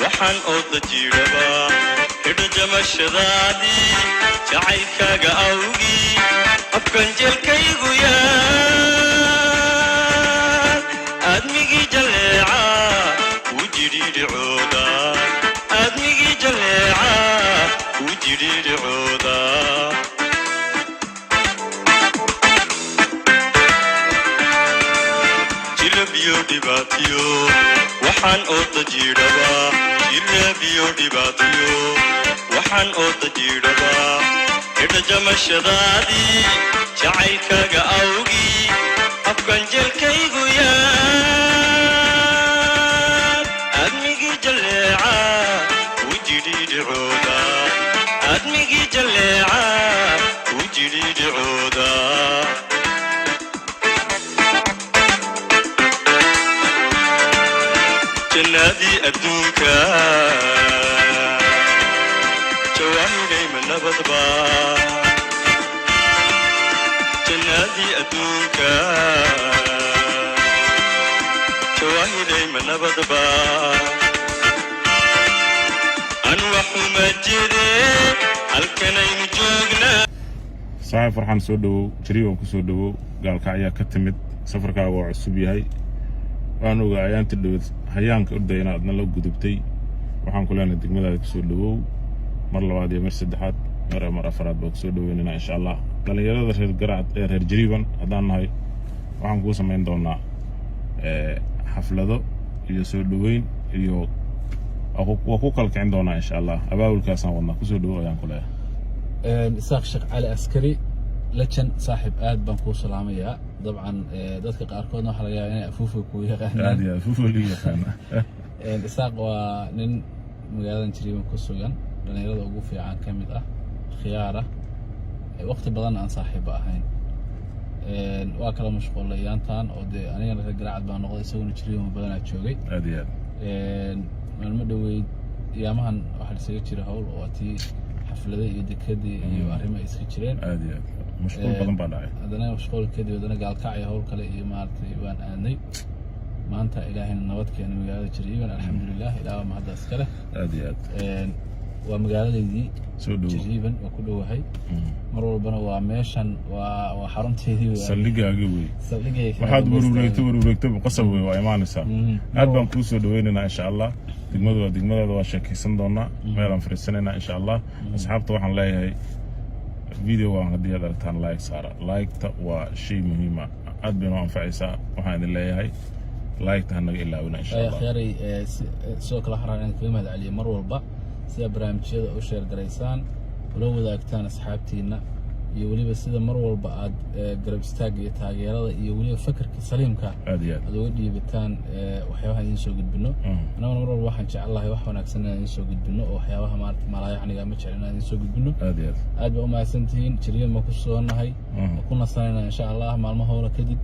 waxaan oo dajiiraba hidho jamashadaadii jacaylkaaga awgii afkan jeelkaygu yaal aadmigii jaleeca wuu jidhiidhicooda aadmigii jaleeca wuu jidhiidhicooda jirabiyo dhibaatiyo waxaan oo dajiiraba jirabiyo dhibaatiyo waxaan oo dajiiraba hidho jamashadaadii jacaylkaaga awgii afkan jeelkaygu yaal aadmigii jaleeca wuu jidhiidhicooda aadmigii jaleeca wuu jidhiidhicooda جنادي أدونك جواهري من نبضبا جنادي أدونك جواهري من نبضبا أنوح مجري الكنين جوجنا صاحب فرحان سودو جريو كسودو قال كعيا كتمت سفر كاغو عصب ياهي waan ogaa ayaanta dhawad hayaanka ordayna adna la gudubtay waxaan ku leenahay degmadaada kusoo dhawow mar labaad iyo mar saddexaad mar afraad baa kusoo dhaweynayna insha Allah dhalinyarada reer Garacad ee reer Jariban haddaan nahay waxaan kuu samayn doonaa xaflado iyo soo dhaweyn iyo waa ku kala kicin doonaa insha Allah abaabulkaasaan wadnaa kusoo dhawow ayaan ku leeyahay isaaq Sheekh Cali Askari لكن صاحب آد بنكو سلامية طبعا دتك قاركودنا waxa laga yaabaa inay afuufo ku yaqaanaan aad afuufo liga yaqaana isaaq waa nin magaalada Jariban ku sugan dhalinyarada ugu fiican kamid ah khiyaara waqti badan aan saaxiib ahayn waa kala mashquulayaantan oo aniga reer Garacad baan noqday isagoo Jariban badan aan joogay aad iyo aad maalmo dhaweyd yaamahan waxa la isaga jira hawl oo tii xaflada iyo dekadii iyo arrimo iska jireen aad iyo aad مشغول بدن بعدها هذا مشغول كذي ودنا قال كعي هول كله مارتي وان أني ما أنت إلهي النوات كأنه مجال جريبا الحمد لله إله ما هذا أسكره أديات ومجال دي جريبا وكله هاي مرور بنا وماشان وحرمتي دي سلقة قوي سلقة واحد وروركتب قصب وإيمان السام أربع كوسو دويننا إن شاء الله دقمدو وشكي صندوقنا ما يلام فرسنا إن شاء الله أصحاب طبعا لا هي فيديو هدي هذا تان لايك صار لايك تقوى شيء مهم أدبنا أنفعيسا وحين الله هاي لايك تهنق إلا ولا إن شاء الله خيري سوق الأحرار أنك بما علي مرور البا سيبرام شيء أشير دريسان ولو ذا كتان أصحابتينا يولي بس إذا مرور البا قرب استاجي تاجيرة يولي فكر سليم كا أديات أدودي بتان وحياها ينسو قد بنو أنا مرور الواحد إن شاء الله يوحنا كسنة ينسو قد بنو وحياها ما لا يعني قامت شعرنا ينسو قد بنو أديات أدب ما سنتين شريان ما كسرنا هاي وكنا صارنا إن شاء الله مع المهورة كدب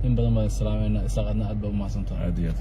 إن بدل ما السلام إن استقعدنا أدب ما سنتين أديات